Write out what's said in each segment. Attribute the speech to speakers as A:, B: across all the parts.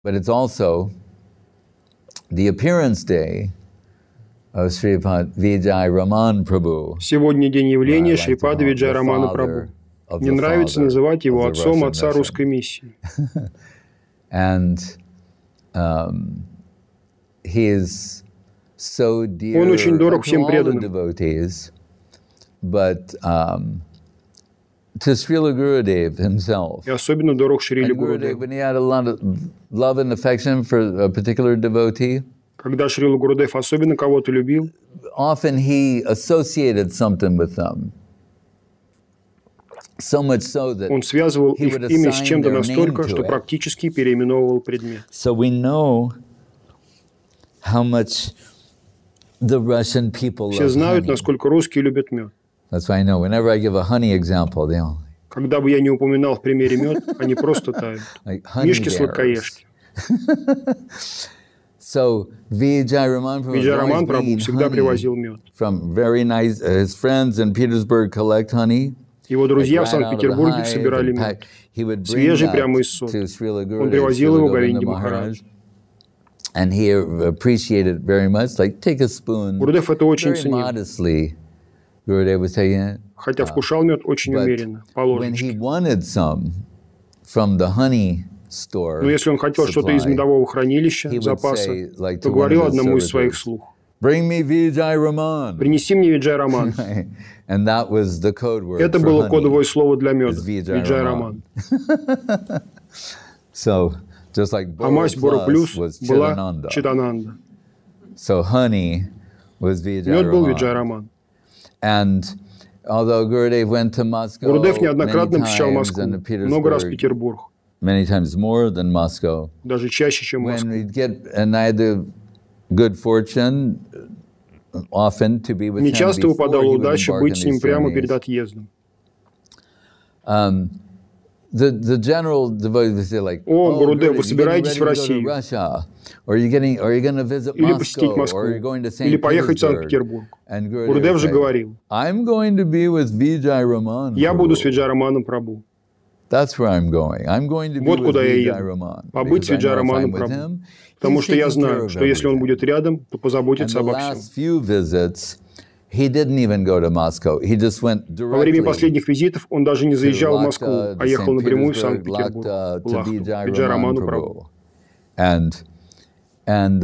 A: But it's also the appearance day of Sripad Виджай Рамане Прабху.
B: Сегодня день явления Шрипада Виджай Рамана Прабху. Мне нравится называть его отцом отца русской миссии.
A: And he is so dear,
B: Он очень дорог всем преданным.
A: But to Srila Gurudev himself.
B: И особенно дорог Шриле Гурудеву.
A: When he had a lot of love and affection for a particular devotee,
B: когда Шрила Гурудев особенно кого-то любил,
A: often he associated something with them. So much so that
B: он связывал их имя с чем-то настолько, что практически переименовывал предмет.
A: So we know how much the Russian people love honey.
B: Все знают, насколько русские любят мед.
A: That's why I know whenever I give a honey example, they all.
B: Когда бы я не упоминал в примере мед, они просто тают. Мишки-сладкоежки.
A: So Виджай Рамане
B: Прабху всегда привозил мед.
A: From very nice, his friends in Petersburg collect honey.
B: Его друзья в Санкт-Петербурге собирали мед. Свежий прямо из соты. Он привозил его Говинде Махарадж.
A: And he appreciated it very much. Like, take a spoon.
B: Гурудев это очень
A: very
B: ценил.
A: Modestly, Gurudev was taking it.
B: Хотя вкушал мед очень умеренно, по ложечке.
A: When he wanted some from the honey store,
B: но если он хотел что-то из медового хранилища, запаса, то говорил одному из своих слуг:
A: Bring me Виджай Рамане.
B: Принеси мне Виджай Раман.
A: And that was the code word.
B: Это
A: for
B: было
A: honey,
B: кодовое слово для меда.
A: Виджай
B: Виджай Раман.
A: So, just like
B: а мазь Бора Плюс
A: was
B: была Читананда.
A: So honey was Виджай
B: Мед был
A: Рамане.
B: Виджай Раман.
A: And although Gurudev went to Moscow
B: Гурудев неоднократно посещал Москву, много раз Петербург.
A: Many times more than Moscow.
B: Даже чаще, чем Москва.
A: And I had the good fortune often to be with him
B: Нечасто
A: before
B: выпадала
A: he would
B: удача
A: embark
B: быть
A: on
B: с ним
A: these
B: прямо
A: journeys.
B: перед отъездом.
A: The general devotee would say like,
B: О, Гурудев,
A: Gurudev,
B: вы собираетесь в Россию?
A: Or are you going to visit
B: Или посетить
A: Moscow?
B: Москву?
A: Or are you going to St.
B: Или поехать в
A: Petersburg?
B: Санкт-Петербург?
A: And
B: Гурудев же говорил:
A: I'm going to be with Виджай Рамане.
B: Я буду с Виджай Раманом Прабху.
A: That's where I'm going. I'm going to be
B: Вот
A: with
B: куда я
A: Виджай
B: еду.
A: Рамане.
B: Побыть с Виджай Раманом Прабху. Потому что я знаю, что если он будет рядом, то позаботится обо всем.
A: He didn't even go to Moscow. He just went
B: Во время
A: directly
B: последних визитов он даже не заезжал в Москву, а ехал напрямую в Санкт-Петербург, в Лахту, Виджай Раману Прабху.
A: And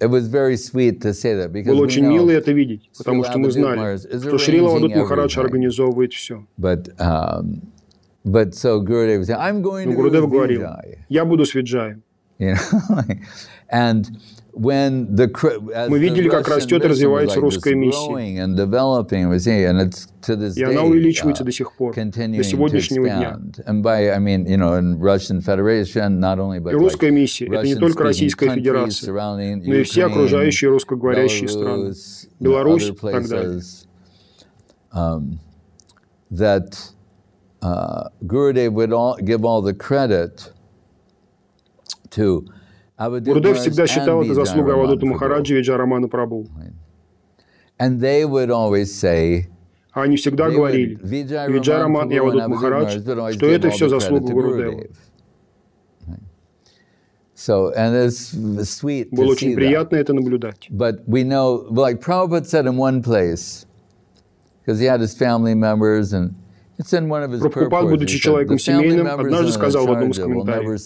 A: it was very sweet to say that because
B: Было очень мило это видеть, потому что мы знали, что Шрила Авадут Махарадж организовывает все.
A: But so Gurudev said, I'm going to
B: Гурудев
A: be with
B: говорил:
A: Виджай.
B: я буду с Виджаем.
A: And when
B: мы видели, как растет и развивается русская миссия. И она увеличивается до сих пор, до сегодняшнего дня. И русская миссия – это не только Российская Федерация, но и все окружающие русскоговорящие страны, Беларусь и так далее.
A: That Gurudev would give all the credit to
B: Гурудев всегда считал это заслугой Авадута Махараджа и Виджай Рамана Прабху. А они всегда говорили, Виджай Раман и Авадут Махарадж, что это все заслуга Гурудева. Было очень приятно это наблюдать. Прабхупад, будучи человеком семейным, однажды сказал в одном из комментариев,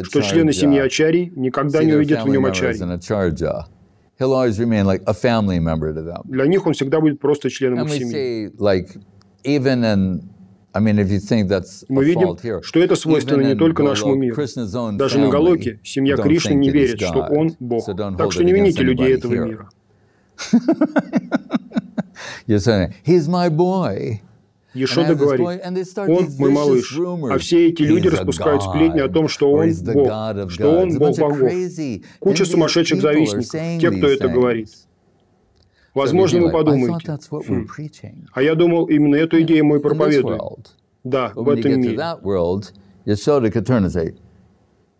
B: что члены семьи Ачарьи никогда не увидят в нем Ачарьи. Для них он всегда будет просто членом их семьи. Мы видим, что это свойственно не только нашему миру. Даже на Галоке семья Кришны не верит, что он Бог. Так что не вините людей этого мира. Ешода говорит: он мой малыш, а все эти люди распускают сплетни о том, что он Бог, что он Бог богов. Куча сумасшедших завистников, те, кто это говорит. Возможно, вы подумаете: а я думал, именно эту идею мы проповедуем. Да, в этом мире.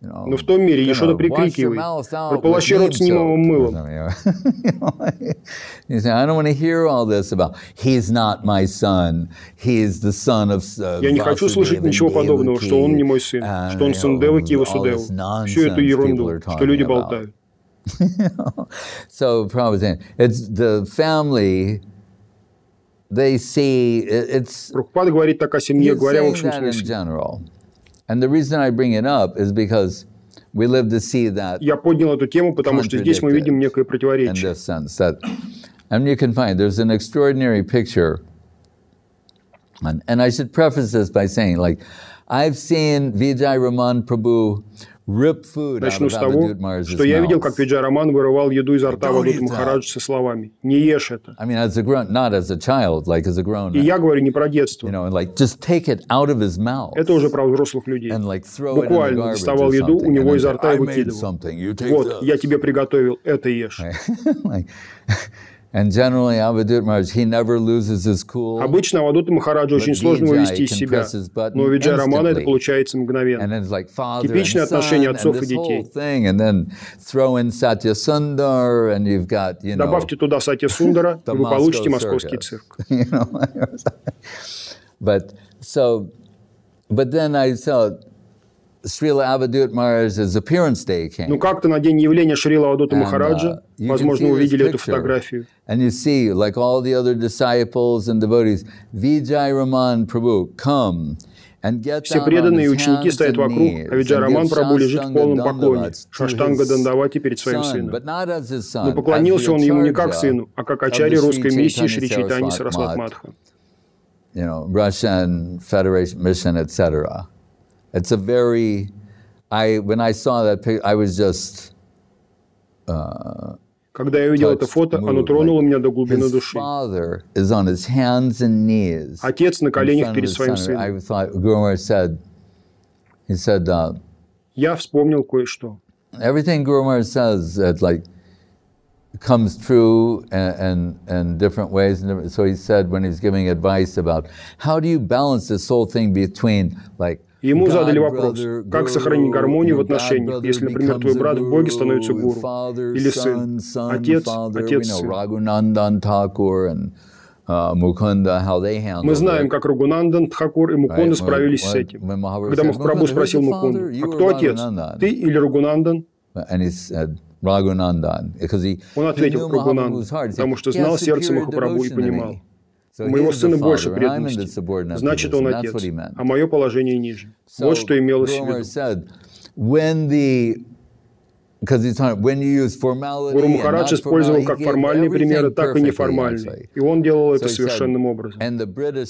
B: Но в том мире Ешода прикрикивает: прополощи рот с нимовым мылом.
A: Я
B: не хочу слышать ничего подобного, что он не мой сын, что он сын Деваки и Васудевы. Всю эту ерунду, что люди болтают.
A: So Prabhupada saying, it's the family, they see it's.
B: Прабхупада говорит так о семье, говоря в общем смысле.
A: And the reason I bring it up is because we live to see that.
B: Я поднял эту тему, потому что здесь мы видим некое противоречие.
A: In this sense that, and you can find there's an extraordinary picture, and I should preface this by saying, like, I've seen Виджай Рамане Прабху rip food out
B: Начну
A: of
B: с того, что я видел, как Виджай Раман вырывал еду изо рта Авадута Махараджа со словами: «Не ешь это».
A: I mean, as a grown, not as a child, like as a grown.
B: И я говорю не про детство.
A: You know, and like just take it out of his mouth.
B: Это уже про взрослых людей.
A: And like throw it in the
B: Буквально
A: garbage
B: доставал
A: or
B: еду у него
A: something,
B: изо рта и
A: and then,
B: выкидывал. Вот, я тебе приготовил, это ешь.
A: And generally, Avadut Maharaj, he never loses his cool.
B: Обычно Авадута Махараджа очень сложно вывести из себя, но у Виджая Рамана это получается мгновенно. Типичное отношение отцов и детей. Добавьте туда Сатья Сундара, и вы получите московский цирк.
A: But then I saw Srila Avadut Maharaj's appearance day came.
B: Ну как-то на день явления Шрила Авадута Махараджа, возможно, увидели эту фотографию.
A: And you see, like all the other disciples and devotees, Виджай Рамане Прабху, come and get
B: Все преданные ученики стоят вокруг, а Виджай Раман Прабху лежит в полном поклоне, Шаштанга Дандавати перед своим сыном. Но поклонился он ему не как сыну, а как ачарье русской миссии Шри Чайтаньи Сарасват Мадха.
A: You know, Russian Federation Mission, etc. It's a very, when I saw that picture, I was just.
B: Когда я увидел это фото, оно тронуло меня до глубины души. Отец на коленях перед своим сыном. Я вспомнил кое-что.
A: Everything Guru Maharaj says, like, comes true in different ways. So he said when he was giving advice about how do you balance this whole thing between, like,
B: Ему задали вопрос, как сохранить гармонию в отношениях, если, например, твой брат в Боге становится гуру, или сын, отец, сын. Мы знаем, как Рагунандан, Тхакур и Мукунда справились с этим. Когда Махапрабху спросил Мукунду: «А кто отец, ты или Рагунандан?» Он ответил: «Рагунандан», потому что знал сердце Махапрабху и понимал: у моего сына больше преданности, значит, он отец, а мое положение ниже. Вот что имелось в виду. Гуру Махарадж использовал как формальные примеры, так и неформальные. И он делал это совершенным образом.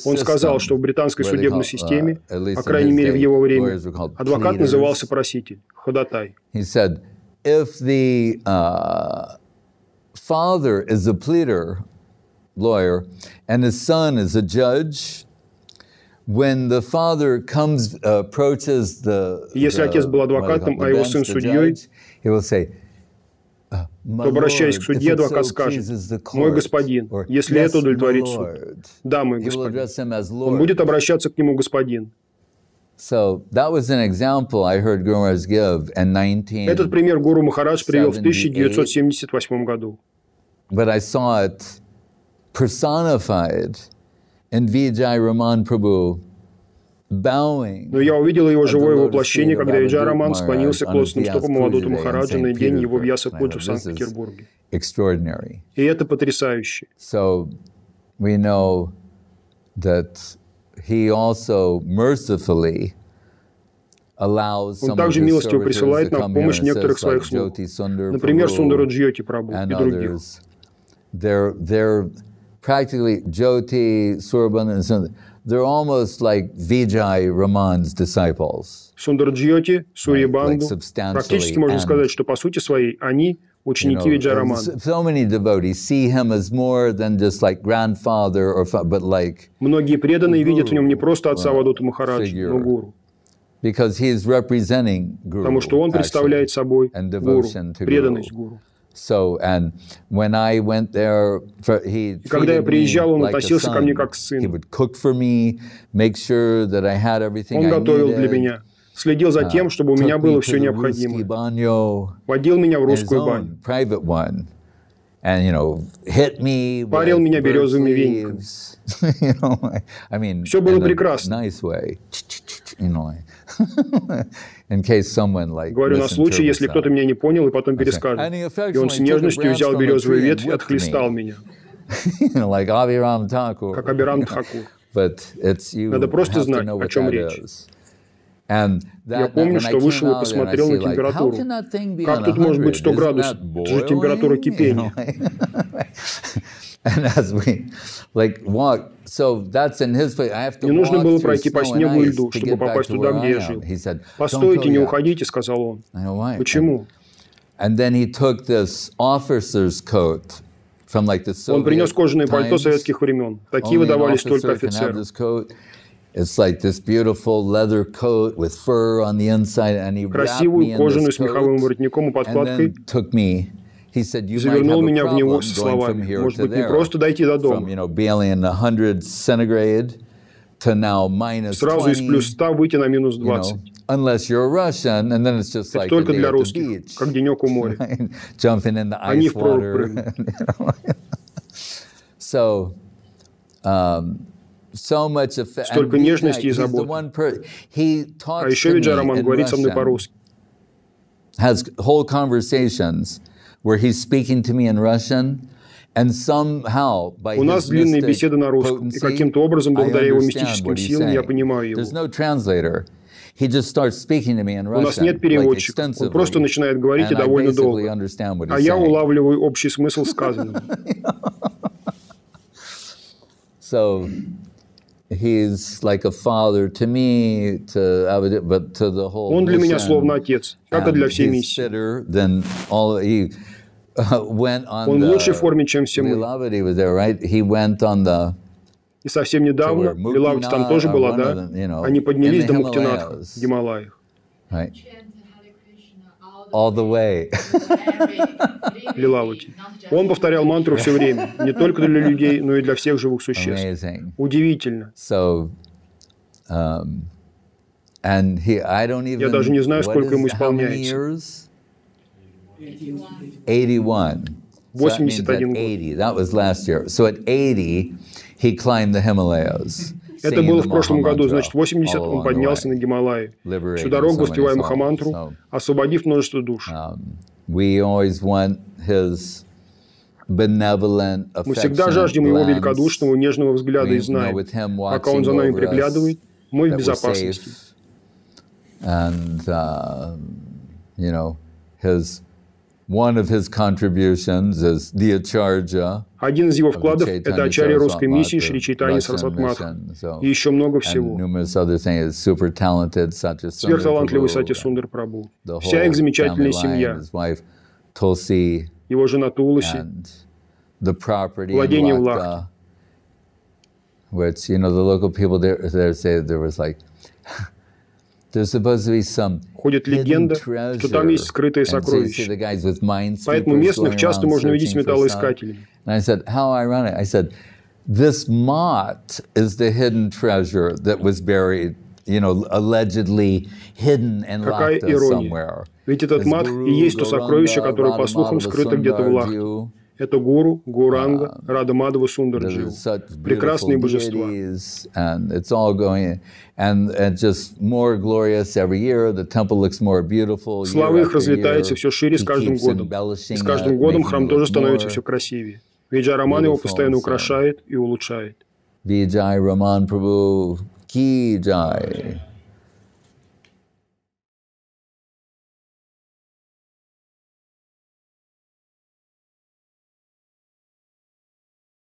B: Он сказал, что в британской судебной системе, по крайней мере в его время, адвокат назывался проситель, ходатай.
A: If the father is a pleader, lawyer, and his son is a judge, when the father comes, approaches the
B: Если отец был адвокатом, а его сын судьей,
A: he will say,
B: то, обращаясь к судье, адвокат скажет: «Мой господин, если это удовлетворит суд». «Да, мой господин». Он будет обращаться к нему господин. Этот пример Гуру Махарадж привел в 1978 году.
A: But I saw it personified in Виджай Рамане Прабху bowing.
B: Но я увидел его живое воплощение, когда Виджай Раман склонился к лотосным стопам Авадута Махараджа на день его Вьяса-Пуджи в Санкт-Петербурге. И это потрясающе.
A: So we know that he also mercifully allows some of his servitors to come here.
B: Он также милостиво присылает нам в помощь некоторых своих слуг, например, Сундару Джьоти Прабху и других.
A: They're practically Jyoti, Surban, and Sundar. They're almost like Виджай Раман's disciples.
B: Сундар Джьоти, Сурьябанду. Практически можно сказать, что по сути своей они ученики Виджай Рамана.
A: So many devotees see him as more than just like grandfather or but like.
B: Многие преданные видят в нем не просто отца Авадута Махараджа, но гуру.
A: Because he is representing guru.
B: Потому что он представляет собой гуру, преданность гуру.
A: So, and when I went there, he
B: когда я приезжал, он относился ко мне как к сыну.
A: He would cook for me, make sure that I had everything I needed.
B: Он готовил для меня, следил за тем, чтобы у меня было все необходимое. Водил меня в русскую баню. Парил меня березовыми вениками. Все было прекрасно. Говорю на случай, если кто-то меня не понял и потом перескажет. И он с нежностью взял березовую ветвь и отхлестал меня. Как Абирам Тхакур. Надо просто знать, о чем речь. Я помню, что вышел и посмотрел на температуру. Как тут может быть 100 градусов? Это же температура кипения. Мне нужно было пройти по снегу и льду, чтобы попасть туда, где я жил. «Постойте, не уходите», — сказал он. Почему? Он принес кожаное пальто советских времен. Такие выдавались только офицерам. Красивую кожаную с меховым воротником и подкладкой. Завернул меня в него со словами: «Может быть, не просто дойти до дома. Сразу из плюс 100 выйти на минус 20. Это только для русских, как денек у моря. Они в прорубь прыгнут». Столько нежности и заботы. А еще Виджай Раман говорит со мной по-русски. Where he's speaking to me in Russian, and somehow, by у нас длинные беседы на русском, и каким-то образом, благодаря его мистическим силам, я понимаю его. У нас нет переводчика, он просто начинает говорить и довольно долго, а я улавливаю общий смысл сказанного. Он для меня словно отец, как и для всей миссии. Он в лучшей форме, чем все мы. И совсем недавно Лилавати там тоже была, да? Они поднялись до Муктинатха в Гималаях. Лилавати. Он повторял мантру все время, не только для людей, но и для всех живых существ. Удивительно. Я даже не знаю, сколько ему исполняется. 81 год. Это было в прошлом году, значит, 80 он поднялся на Гималаи. Всю дорогу воспевая Махамантру, освободив множество душ. Мы всегда жаждем его великодушного, нежного взгляда и знаем, пока он за нами приглядывает, мы в безопасности. Один из его вкладов – это ачарья русской миссии Шри Чайтанья Сарасвати Мадха. И еще много всего. Сверхталантливый Сати Сундар Прабху. Вся их замечательная семья. Его жена Туласи. Владение в Лахте. Ходит легенда, что там есть скрытые сокровища. Поэтому местных часто можно видеть металлоискателями. Какая ирония. Ведь этот мат и есть то сокровище, которое, по слухам, скрыто где-то в Лахте. Это гуру, Гуранга, Рада Мадхава Сундарджи. Прекрасные божества. Слава их разлетается все шире с каждым годом. И с каждым годом храм тоже становится все красивее. Виджай Раман его постоянно украшает и улучшает.
A: Виджай Рамане Прабху ки джай.